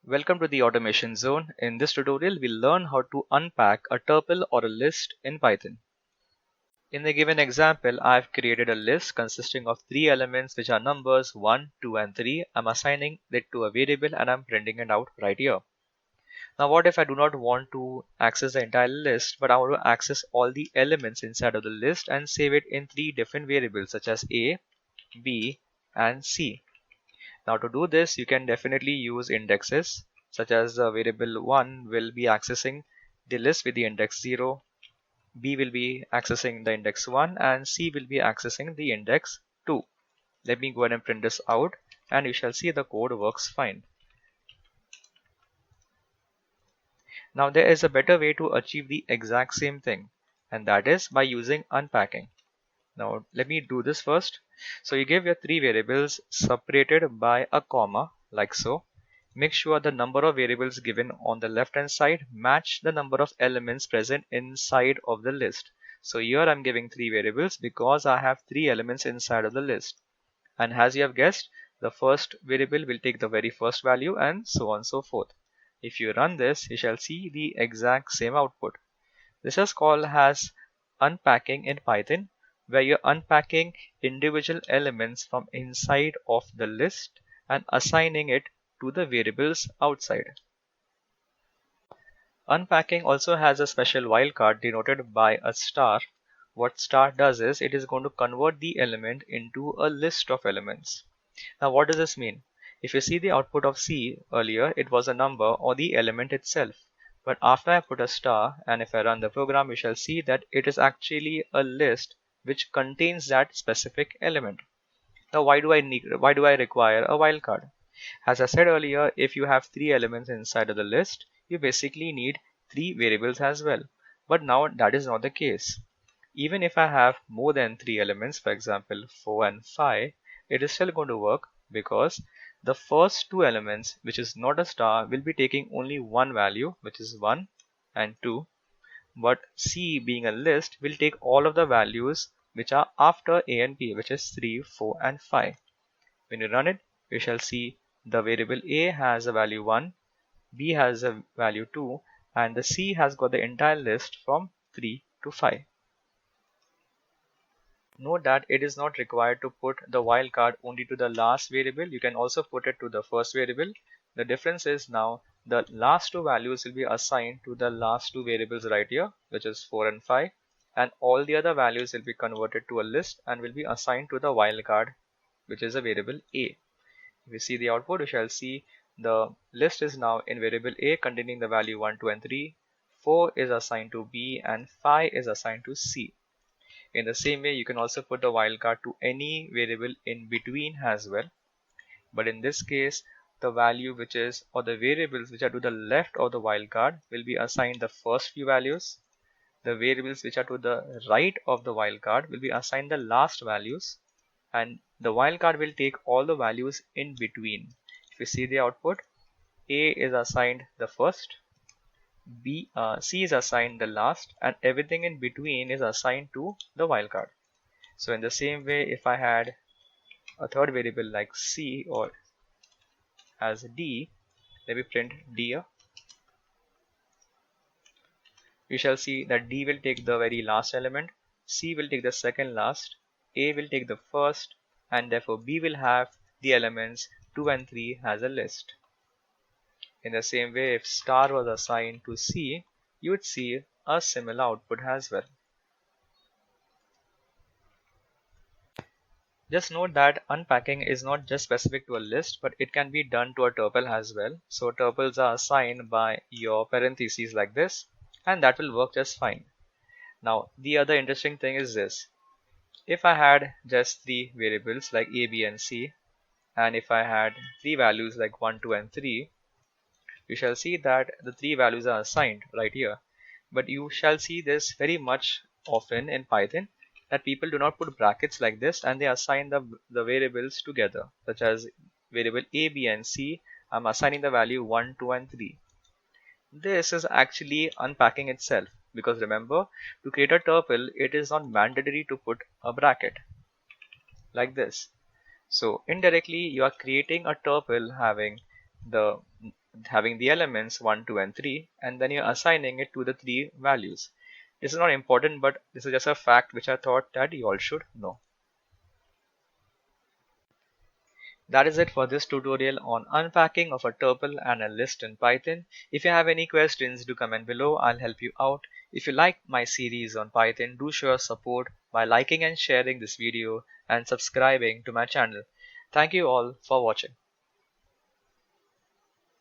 Welcome to the Automation Zone. In this tutorial, we'll learn how to unpack a tuple or a list in Python. In the given example, I've created a list consisting of three elements which are numbers 1, 2 and 3. I'm assigning it to a variable and I'm printing it out right here. Now what if I do not want to access the entire list, but I want to access all the elements inside of the list and save it in three different variables such as A, B and C. Now to do this, you can definitely use indexes, such as the variable 1 will be accessing the list with the index 0, B will be accessing the index 1 and C will be accessing the index 2. Let me go ahead and print this out and you shall see the code works fine. Now there is a better way to achieve the exact same thing, and that is by using unpacking. Now let me do this first. So you give your three variables separated by a comma like so. Make sure the number of variables given on the left hand side match the number of elements present inside of the list. So here I'm giving three variables because I have three elements inside of the list. And as you have guessed, the first variable will take the very first value and so on and so forth. If you run this, you shall see the exact same output. This is called as unpacking in Python, where you're unpacking individual elements from inside of the list and assigning it to the variables outside. Unpacking also has a special wildcard denoted by a star. What star does is it is going to convert the element into a list of elements. Now what does this mean? If you see the output of C earlier, it was a number or the element itself. But after I put a star and if I run the program, you shall see that it is actually a list which contains that specific element. Now why do I require a wildcard? As I said earlier, if you have three elements inside of the list, you basically need three variables as well. But now that is not the case. Even if I have more than three elements, for example 4 and 5, it is still going to work because the first two elements, which is not a star, will be taking only one value, which is 1 and 2. But C, being a list, will take all of the values which are after A and B, which is 3, 4 and 5. When you run it, you shall see the variable A has a value 1, B has a value 2 and the C has got the entire list from 3 to 5. Note that it is not required to put the wildcard only to the last variable. You can also put it to the first variable. The difference is now the last two values will be assigned to the last two variables right here, which is 4 and 5, and all the other values will be converted to a list and will be assigned to the wildcard, which is a variable A. If you see the output, you shall see the list is now in variable A containing the value 1, 2 and 3, 4 is assigned to B and 5 is assigned to C. In the same way, you can also put the wildcard to any variable in between as well. But in this case, the value which is or the variables which are to the left of the wildcard will be assigned the first few values. The variables which are to the right of the wildcard will be assigned the last values, and the wildcard will take all the values in between. If you see the output, A is assigned the first, C is assigned the last, and everything in between is assigned to the wildcard. So in the same way, if I had a third variable like C or as D, let me print D here. You shall see that D will take the very last element, C will take the second last, A will take the first, and therefore B will have the elements 2 and 3 as a list. In the same way, if star was assigned to C, you would see a similar output as well. Just note that unpacking is not just specific to a list, but it can be done to a tuple as well. So tuples are assigned by your parentheses like this, and that will work just fine. Now the other interesting thing is this. If I had just three variables like A, B and C, and if I had three values like 1, 2 and 3, you shall see that the three values are assigned right here. But you shall see this very much often in Python, that people do not put brackets like this and they assign the variables together, such as variable A, B and C. I'm assigning the value 1, 2 and 3. This is actually unpacking itself, because remember, to create a tuple, it is not mandatory to put a bracket like this. So indirectly you are creating a tuple having the having the elements 1, 2, and 3, and then you're assigning it to the three values. This is not important, but this is just a fact which I thought that you all should know. That is it for this tutorial on unpacking of a tuple and a list in Python. If you have any questions, do comment below. I'll help you out. If you like my series on Python, do show your support by liking and sharing this video and subscribing to my channel. Thank you all for watching.